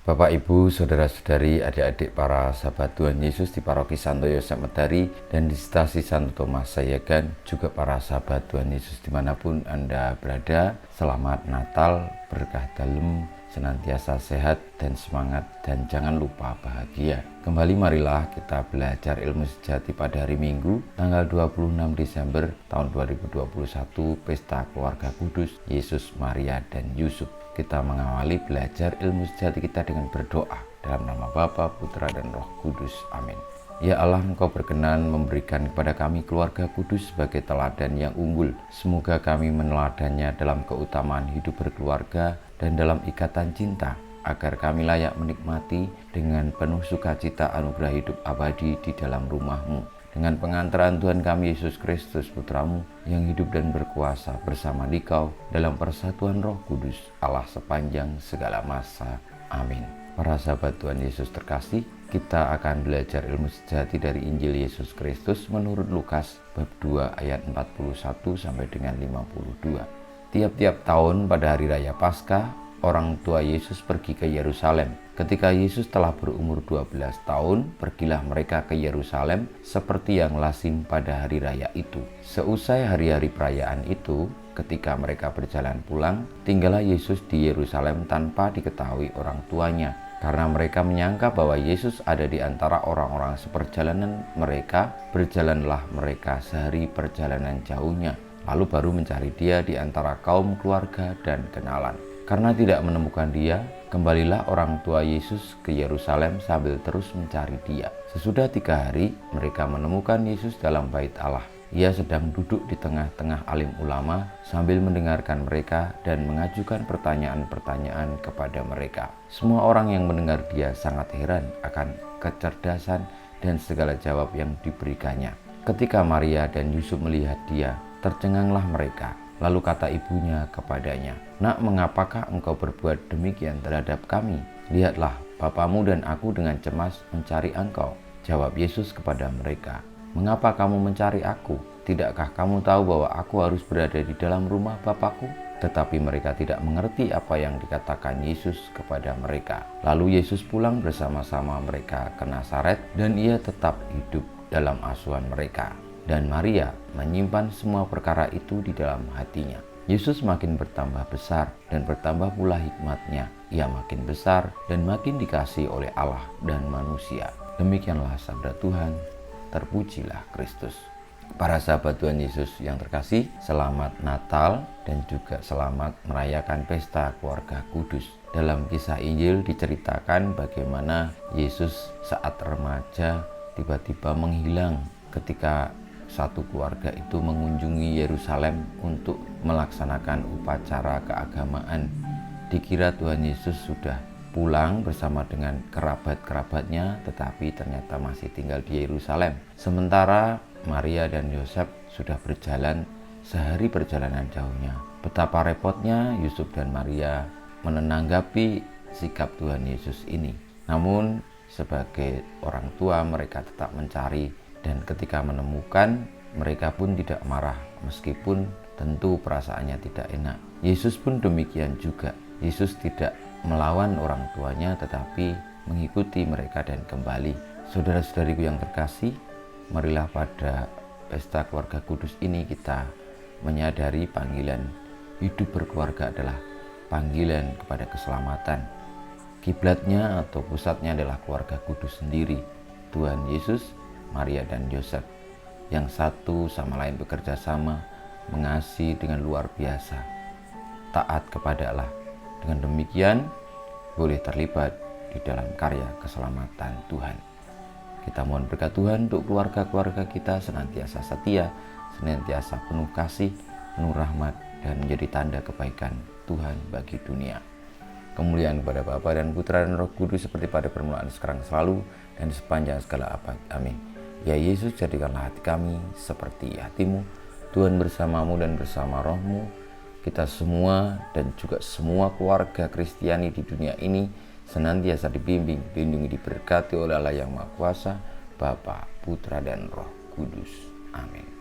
Bapak, Ibu, Saudara-saudari, adik-adik para sahabat Tuhan Yesus di Paroki Santo Yosef Medari dan di Stasi Santo Thomas Sayegan, juga para sahabat Tuhan Yesus dimanapun Anda berada. Selamat Natal, berkah dalam, senantiasa sehat dan semangat, dan jangan lupa bahagia. Kembali marilah kita belajar ilmu sejati pada hari Minggu, tanggal 26 Desember tahun 2021, Pesta Keluarga Kudus, Yesus, Maria, dan Yusuf. Kita mengawali belajar ilmu sejati kita dengan berdoa dalam nama Bapa, Putra, dan Roh Kudus. Amin. Ya Allah, Engkau berkenan memberikan kepada kami keluarga kudus sebagai teladan yang unggul. Semoga kami meneladannya dalam keutamaan hidup berkeluarga dan dalam ikatan cinta, agar kami layak menikmati dengan penuh sukacita anugerah hidup abadi di dalam rumah-Mu. Dengan pengantaran Tuhan kami Yesus Kristus, Putra-Mu, yang hidup dan berkuasa bersama Dikau dalam persatuan Roh Kudus, Allah sepanjang segala masa. Amin. Para sahabat Tuhan Yesus terkasih, kita akan belajar ilmu sejati dari Injil Yesus Kristus menurut Lukas bab 2 ayat 41 sampai dengan 52. Tiap-tiap tahun pada hari raya Paskah, orang tua Yesus pergi ke Yerusalem. Ketika Yesus telah berumur 12 tahun, pergilah mereka ke Yerusalem seperti yang lazim pada hari raya itu. Seusai hari-hari perayaan itu, ketika mereka berjalan pulang, tinggallah Yesus di Yerusalem tanpa diketahui orang tuanya. Karena mereka menyangka bahwa Yesus ada di antara orang-orang seperjalanan mereka, berjalanlah mereka sehari perjalanan jauhnya, lalu baru mencari Dia di antara kaum keluarga dan kenalan. Karena tidak menemukan Dia, kembalilah orang tua Yesus ke Yerusalem sambil terus mencari Dia. Sesudah 3 hari, mereka menemukan Yesus dalam bait Allah. Ia sedang duduk di tengah-tengah alim ulama sambil mendengarkan mereka dan mengajukan pertanyaan-pertanyaan kepada mereka. Semua orang yang mendengar Dia sangat heran akan kecerdasan dan segala jawab yang diberikannya. Ketika Maria dan Yusuf melihat Dia, tercenganglah mereka. Lalu kata ibunya kepadanya, "Nak, mengapakah engkau berbuat demikian terhadap kami? Lihatlah, bapamu dan aku dengan cemas mencari engkau." Jawab Yesus kepada mereka, "Mengapa kamu mencari aku? Tidakkah kamu tahu bahwa aku harus berada di dalam rumah Bapakku?" Tetapi mereka tidak mengerti apa yang dikatakan Yesus kepada mereka. Lalu Yesus pulang bersama-sama mereka ke Nazaret, dan Ia tetap hidup dalam asuhan mereka. Dan Maria menyimpan semua perkara itu di dalam hatinya. Yesus makin bertambah besar dan bertambah pula hikmatnya. Ia makin besar dan makin dikasihi oleh Allah dan manusia. Demikianlah sabda Tuhan. Terpujilah Kristus. Para sahabat Tuhan Yesus yang terkasih, selamat Natal dan juga selamat merayakan pesta keluarga kudus. Dalam kisah Injil diceritakan bagaimana Yesus saat remaja tiba-tiba menghilang ketika satu keluarga itu mengunjungi Yerusalem untuk melaksanakan upacara keagamaan. Dikira Tuhan Yesus sudah pulang bersama dengan kerabat-kerabatnya, tetapi ternyata masih tinggal di Yerusalem. Sementara Maria dan Yosef sudah berjalan sehari perjalanan jauhnya. Betapa repotnya Yusuf dan Maria menanggapi sikap Tuhan Yesus ini. Namun sebagai orang tua mereka tetap mencari, dan ketika menemukan, mereka pun tidak marah, meskipun tentu perasaannya tidak enak. Yesus pun demikian juga. Yesus tidak melawan orang tuanya, tetapi mengikuti mereka dan kembali. Saudara-saudariku yang terkasih, marilah pada pesta keluarga kudus ini kita menyadari panggilan hidup berkeluarga adalah panggilan kepada keselamatan. Kiblatnya atau pusatnya adalah keluarga kudus sendiri, Tuhan Yesus, Maria dan Yosef, yang satu sama lain bekerja sama, mengasihi dengan luar biasa, taat kepada Allah. Dengan demikian boleh terlibat di dalam karya keselamatan Tuhan. Kita mohon berkat Tuhan untuk keluarga-keluarga kita senantiasa setia, senantiasa penuh kasih, penuh rahmat, dan menjadi tanda kebaikan Tuhan bagi dunia. Kemuliaan kepada Bapa dan Putra dan Roh Kudus seperti pada permulaan, sekarang, selalu, dan sepanjang segala abad. Amin. Ya Yesus, jadikanlah hati kami seperti hati-Mu. Tuhan bersama-Mu dan bersama Roh-Mu, kita semua dan juga semua keluarga Kristiani di dunia ini senantiasa dibimbing, dilindungi, diberkati oleh Allah yang Maha Kuasa, Bapa, Putra, dan Roh Kudus. Amin.